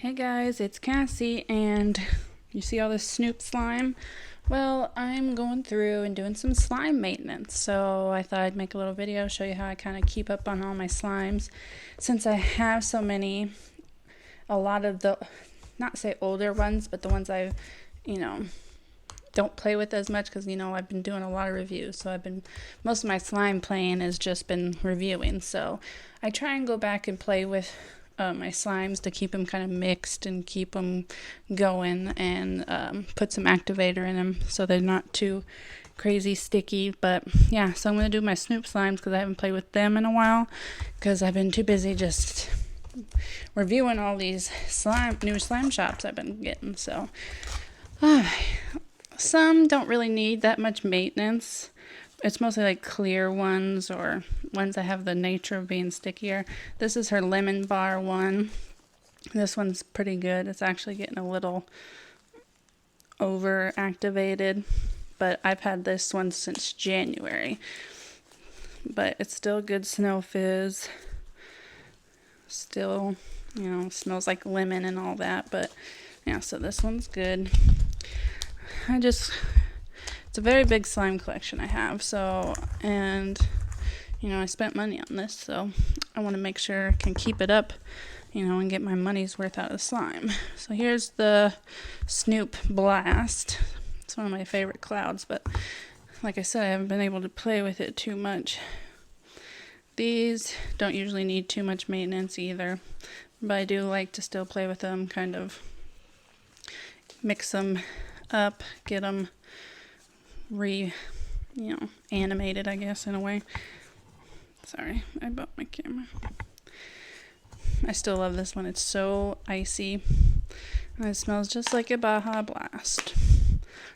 Hey guys, it's Cassie, and you see all this Snoop slime? Well, I'm going through and doing some slime maintenance, so I thought I'd make a little video, show you how I kind of keep up on all my slimes. Since I have so many, a lot of the, not say older ones, but the ones I, you know, don't play with as much because, I've been doing a lot of reviews, so most of my slime playing has just been reviewing, so I try and go back and play with my slimes to keep them kind of mixed and keep them going, and put some activator in them so they're not too crazy sticky. But yeah, so I'm going to do my Snoop slimes because I haven't played with them in a while because I've been too busy just reviewing all these new slime shops I've been getting. So some don't really need that much maintenance. It's mostly like clear ones or ones that have the nature of being stickier. This is her lemon bar one. This one's pretty good. It's actually getting a little over activated, but I've had this one since January. But it's still good snow fizz. Still, smells like lemon and all that. But yeah, so this one's good. It's a very big slime collection I have, and I spent money on this, so I want to make sure I can keep it up, and get my money's worth out of slime. So here's the Snoop Blast. It's one of my favorite clouds, but like I said, I haven't been able to play with it too much. These don't usually need too much maintenance either, but I do like to still play with them, kind of mix them up, get them animated, I guess, in a way. Sorry, I bumped my camera. I still love this one. It's so icy, and it smells just like a Baja Blast.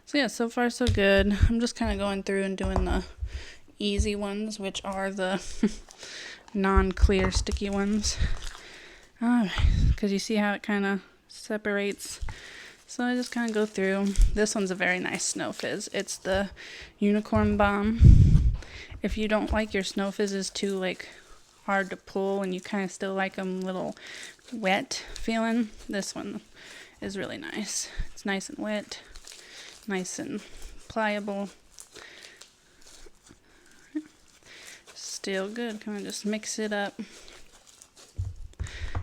So yeah, so far so good. I'm just kind of going through and doing the easy ones, which are the non-clear sticky ones. Because you see how it kind of separates. So I just kind of go through. This one's a very nice snow fizz. It's the Unicorn Bomb. If you don't like your snow fizzes too hard to pull and you kind of still like them a little wet feeling, this one is really nice. It's nice and wet, nice and pliable. Still good. Kind of just mix it up.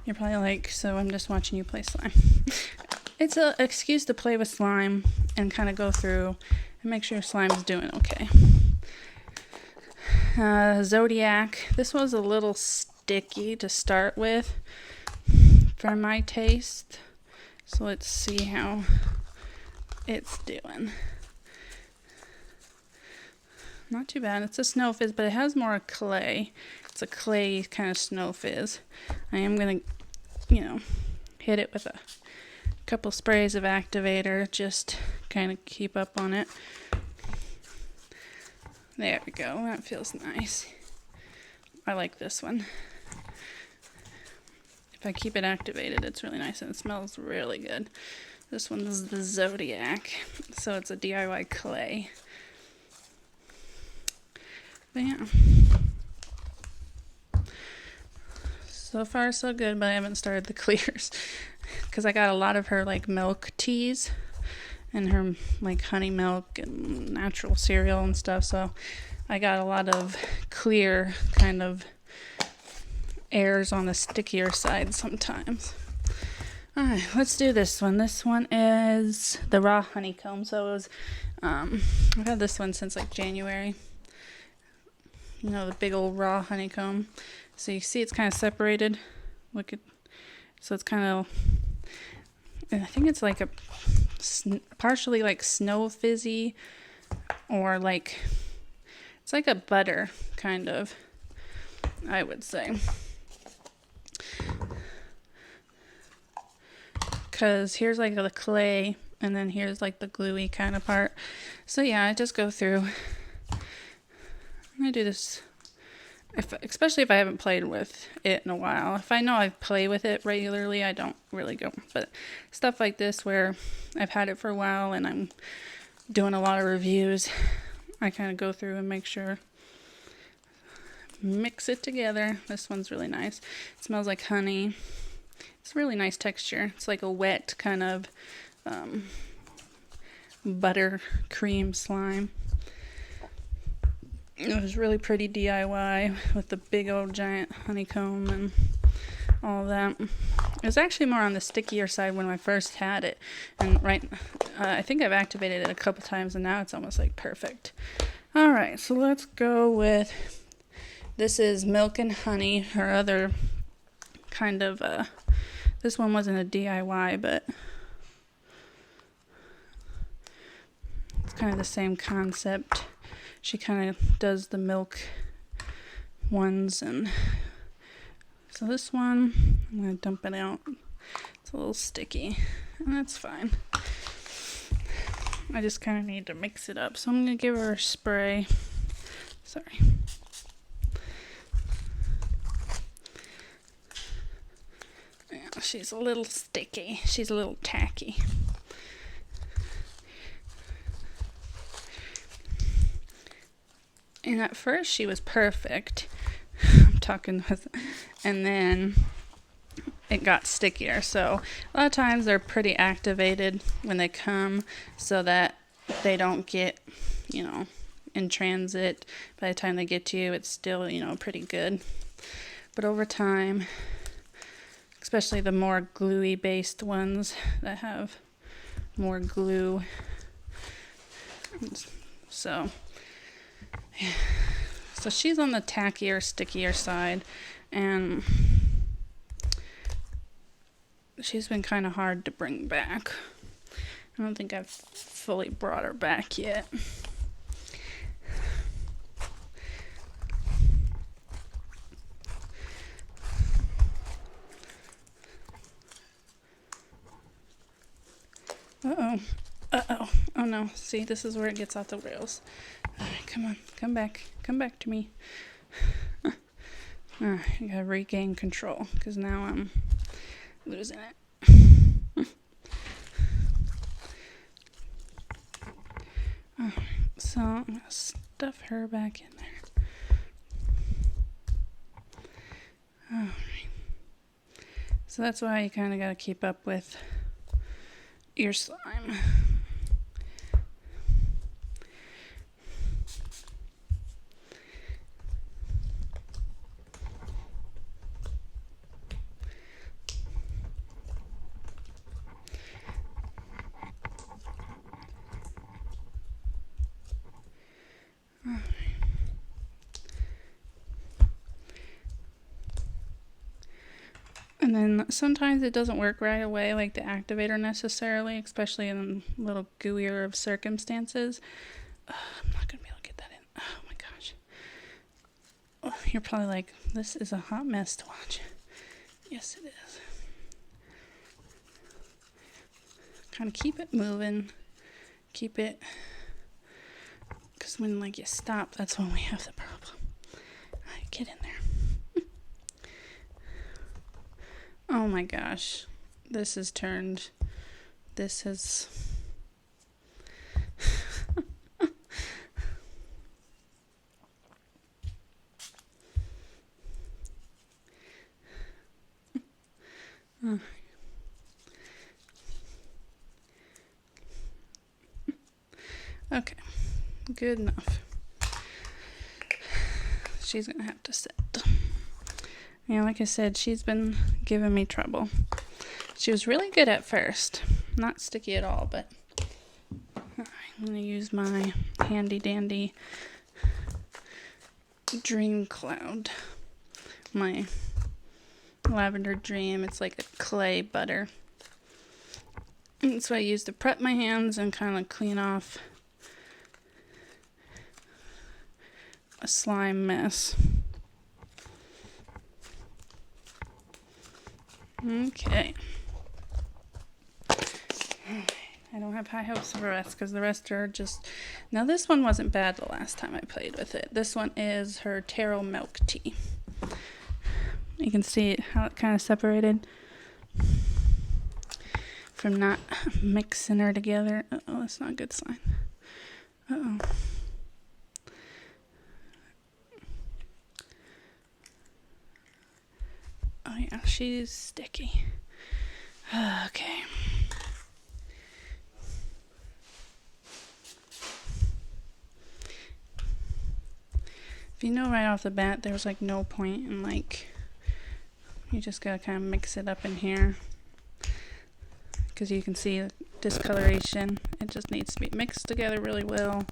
You're probably like, so I'm just watching you play slime. It's an excuse to play with slime and kind of go through and make sure slime's doing okay. Zodiac. This was a little sticky to start with for my taste. So let's see how it's doing. Not too bad. It's a snow fizz, but it has more clay. It's a clay kind of snow fizz. I am going to, hit it with a couple sprays of activator, just kind of keep up on it. There we go. That feels nice. I like this one. If I keep it activated, it's really nice and it smells really good. This one is the Zodiac, so it's a DIY clay. But yeah, so far so good, but I haven't started the clears because I got a lot of her milk teas and her honey milk and natural cereal and stuff, so I got a lot of clear kind of airs on the stickier side sometimes. Alright, let's do this one. This one is the raw honeycomb. So it was I've had this one since January. The big old raw honeycomb. So you see it's kind of separated. Look at, so it's kind of, I think it's a partially snow fizzy, or it's like a butter kind of, I would say. Because here's the clay, and then here's the gluey kind of part. So yeah, I just go through. I'm going to do this, especially if I haven't played with it in a while. If I know I play with it regularly, I don't really go. But stuff like this where I've had it for a while and I'm doing a lot of reviews, I kind of go through and make sure, mix it together. This one's really nice. It smells like honey. It's a really nice texture. It's like a wet kind of butter cream slime. It was really pretty DIY with the big old giant honeycomb and all of that. It was actually more on the stickier side when I first had it, and I think I've activated it a couple times, and now it's almost like perfect. All right, so let's go with, this is Milk and Honey, her other kind of, this one wasn't a DIY, but it's kind of the same concept. She kind of does the milk ones, and so this one, I'm going to dump it out. It's a little sticky, and that's fine. I just kind of need to mix it up, so I'm going to give her a spray. Sorry. Yeah, she's a little sticky. She's a little tacky. And at first she was perfect. I'm talking with, and then it got stickier. So a lot of times they're pretty activated when they come, so that they don't get, you know, in transit. By the time they get to you, it's still, you know, pretty good. But over time, especially the more gluey based ones that have more glue, so she's on the tackier, stickier side, and she's been kind of hard to bring back. I don't think I've fully brought her back yet. Uh-oh. Uh-oh. Oh no. See, this is where it gets off the rails. Alright, come on. Come back. Come back to me. Alright, I gotta regain control, because now I'm losing it. Alright, so I'm gonna stuff her back in there. Alright. So that's why you kind of gotta keep up with your slime. And then sometimes it doesn't work right away, like the activator necessarily, especially in a little gooier of circumstances. I'm not going to be able to get that in. Oh my gosh. Oh, you're probably like, this is a hot mess to watch. Yes, it is. Kind of keep it moving. Keep it, because when like you stop, that's when we have the problem. All right, get in there. Oh my gosh, this has turned, this has, okay, good enough. She's gonna have to sit. Yeah, like I said, she's been giving me trouble. She was really good at first. Not sticky at all, but I'm going to use my handy dandy Dream Cloud. My Lavender Dream. It's like a clay butter. And that's what I use to prep my hands and kind of clean off a slime mess. Okay. I don't have high hopes for the rest, because the rest are just... Now this one wasn't bad the last time I played with it. This one is her taro milk tea. You can see how it kind of separated from not mixing her together. Uh-oh, that's not a good sign. Uh-oh. Oh yeah, she's sticky. Okay. If you know right off the bat, there's like no point in like, you just gotta kind of mix it up in here. Because you can see the discoloration. It just needs to be mixed together really well.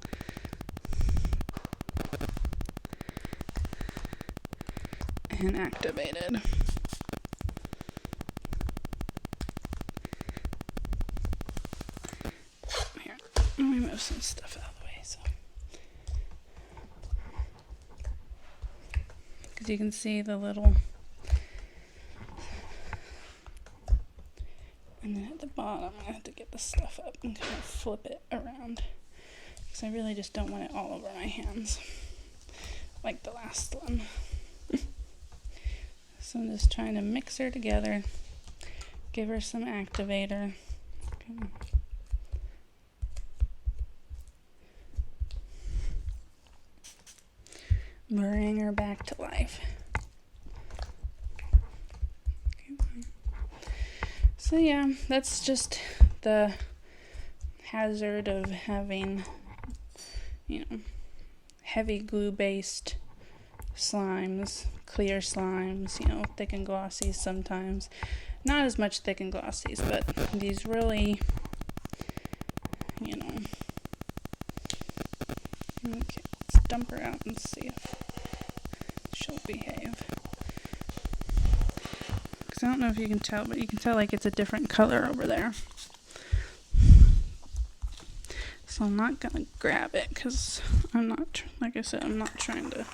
And activated. Here, let me move some stuff out of the way. So, because you can see the little, and then at the bottom I have to get the stuff up and kind of flip it around, because I really just don't want it all over my hands like the last one. So I'm just trying to mix her together, give her some activator. Okay. Bring her back to life. Okay. So yeah, that's just the hazard of having, you know, heavy glue based slimes, clear slimes, you know, thick and glossy sometimes. Not as much thick and glossies, but these really, you know. Okay, let's dump her out and see if she'll behave. Because I don't know if you can tell, but you can tell like it's a different color over there. So I'm not gonna grab it because I'm not, like I said, I'm not trying to.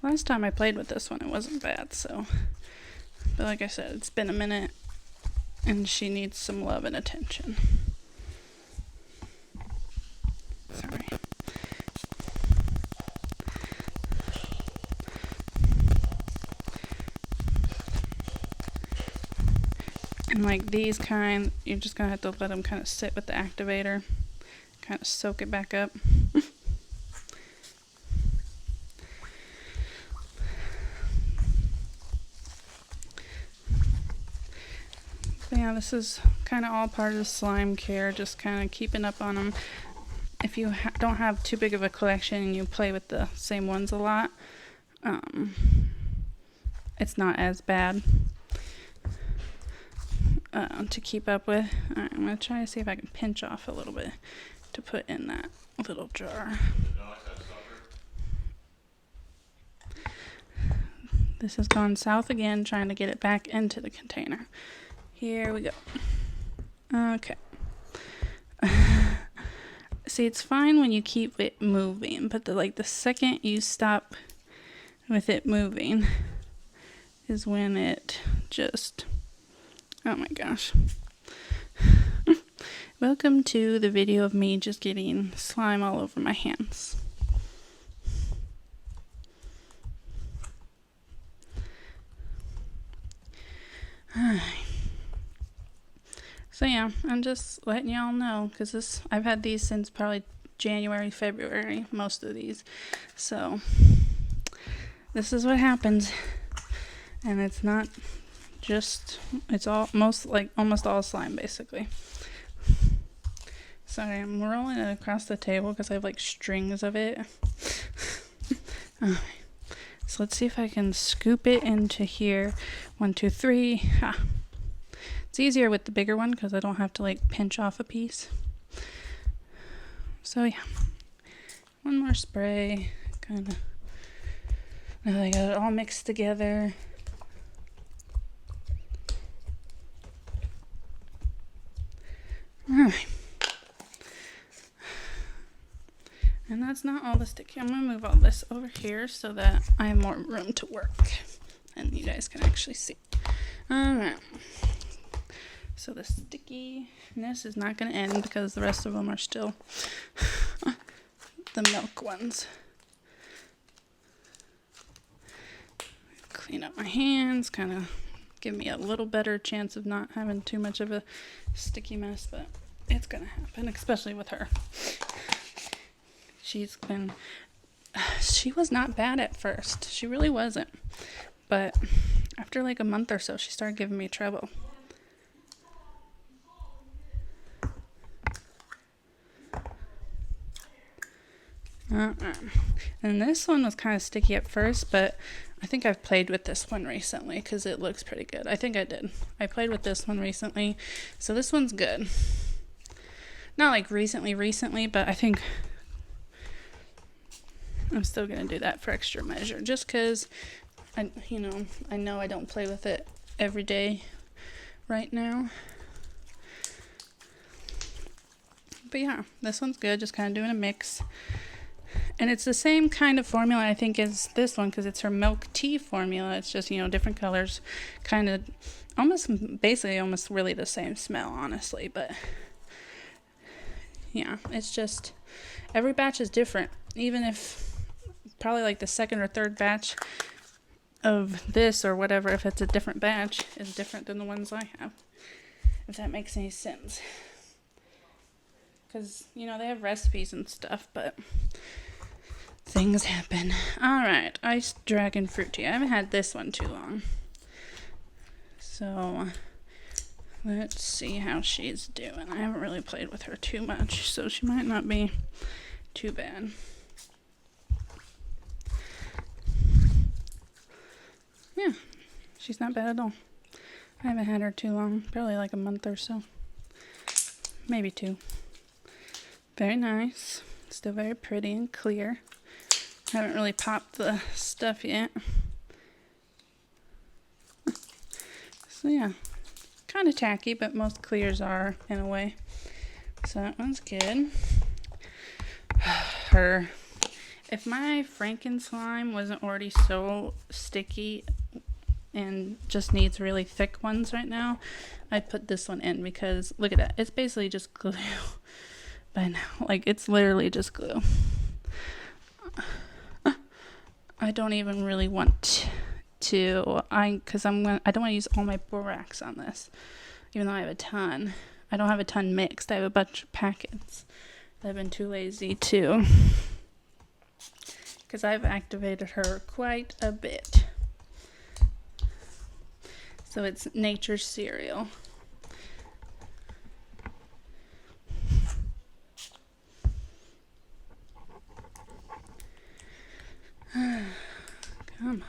Last time I played with this one, it wasn't bad, so. But like I said, it's been a minute, and she needs some love and attention. Sorry. And like these kind, you're just gonna have to let them kind of sit with the activator, kind of soak it back up. But yeah, this is kind of all part of the slime care, just kind of keeping up on them. If you don't have too big of a collection and you play with the same ones a lot, it's not as bad to keep up with. Alright, I'm going to try to see if I can pinch off a little bit to put in that little jar. This has gone south again, trying to get it back into the container. Here we go. Okay. See, it's fine when you keep it moving, but the second you stop with it moving is when it just, oh my gosh. Welcome to the video of me just getting slime all over my hands. Alright. So yeah, I'm just letting y'all know, because I've had these since probably January, February, most of these. So this is what happens, and it's not just, it's almost all slime basically. Sorry, I'm rolling it across the table because I have like strings of it. So let's see if I can scoop it into here. 1, 2, 3. Ah. It's easier with the bigger one because I don't have to like pinch off a piece. So yeah, one more spray, kind of. Now I got it all mixed together. Alright. And that's not all the sticky. I'm going to move all this over here so that I have more room to work and you guys can actually see. Alright. So the stickiness is not going to end because the rest of them are still the milk ones. Clean up my hands, kind of give me a little better chance of not having too much of a sticky mess, but it's going to happen, especially with her. She's been She was not bad at first. She really wasn't. But after like a month or so, she started giving me trouble. And this one was kind of sticky at first, but I think I've played with this one recently because it looks pretty good. I think I did. I played with this one recently, so this one's good. Not like recently, but I think I'm still going to do that for extra measure just because I know I don't play with it every day right now. But yeah, this one's good, just kind of doing a mix. And it's the same kind of formula, I think, as this one because it's her milk tea formula. It's just, different colors, kind of almost really the same smell, honestly. But yeah, it's just every batch is different. Even if probably like the second or third batch of this or whatever, if it's a different batch, is different than the ones I have. If that makes any sense. Because, they have recipes and stuff, but things happen. Alright, iced dragon fruit tea. I haven't had this one too long. So, let's see how she's doing. I haven't really played with her too much, so she might not be too bad. Yeah, she's not bad at all. I haven't had her too long, probably like a month or so. Maybe 2. Very nice. Still very pretty and clear. Haven't really popped the stuff yet. So yeah, kind of tacky, but most clears are in a way. So that one's good. If my frankenstein wasn't already so sticky and just needs really thick ones right now, I'd put this one in because look at that. It's basically just glue. By now, like it's literally just glue. I don't even really want to. I don't want to use all my borax on this, even though I have a ton. I don't have a ton mixed. I have a bunch of packets. I've been too lazy to, because I've activated her quite a bit. So it's nature's cereal. Come on.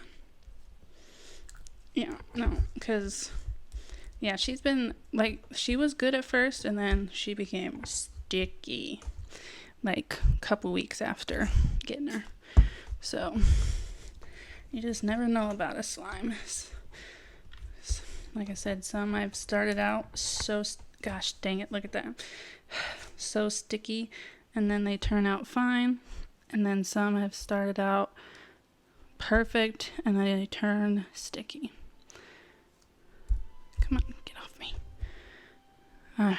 Yeah, no, because, yeah, she's been, like, she was good at first, and then she became sticky, like, a couple weeks after getting her. So, you just never know about a slime. Like I said, some I've started out so, gosh dang it, look at that, so sticky, and then they turn out fine, and then some have started out perfect, and then they turn sticky. Come on, get off me. Alright.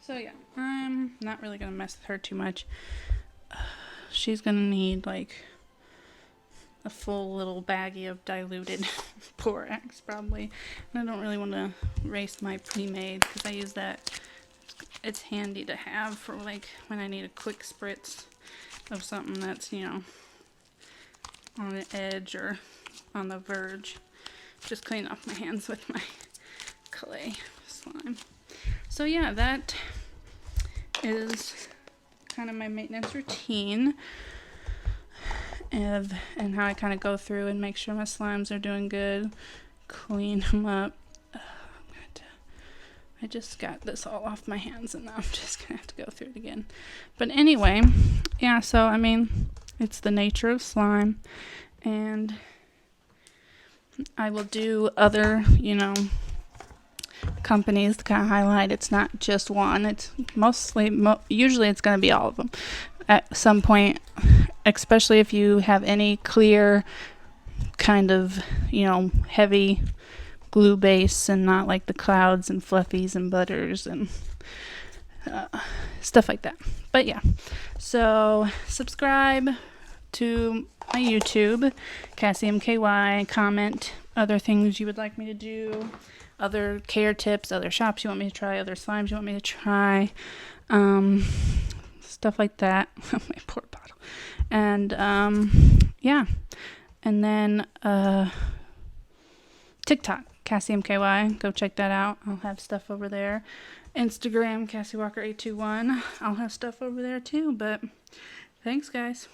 So yeah, I'm not really going to mess with her too much. She's going to need like a full little baggie of diluted borax probably. And I don't really want to waste my pre-made because I use that. It's handy to have for like when I need a quick spritz of something that's, on the edge or on the verge. Just clean off my hands with my clay slime. So yeah, that is kind of my maintenance routine and how I kind of go through and make sure my slimes are doing good, clean them up. I just got this all off my hands and now I'm just gonna have to go through it again. But anyway, yeah, so I mean, it's the nature of slime, and I will do other, companies to kind of highlight it's not just one. It's mostly, usually it's going to be all of them at some point, especially if you have any clear kind of, heavy glue base and not like the clouds and fluffies and butters and stuff like that. But yeah, so subscribe to my YouTube, cassiemky, comment other things you would like me to do, other care tips, other shops you want me to try, other slimes you want me to try, stuff like that. My poor bottle. And yeah. And then TikTok, cassiemky. Go check that out. I'll have stuff over there. Instagram, CassieWalker821. I'll have stuff over there too. But thanks, guys.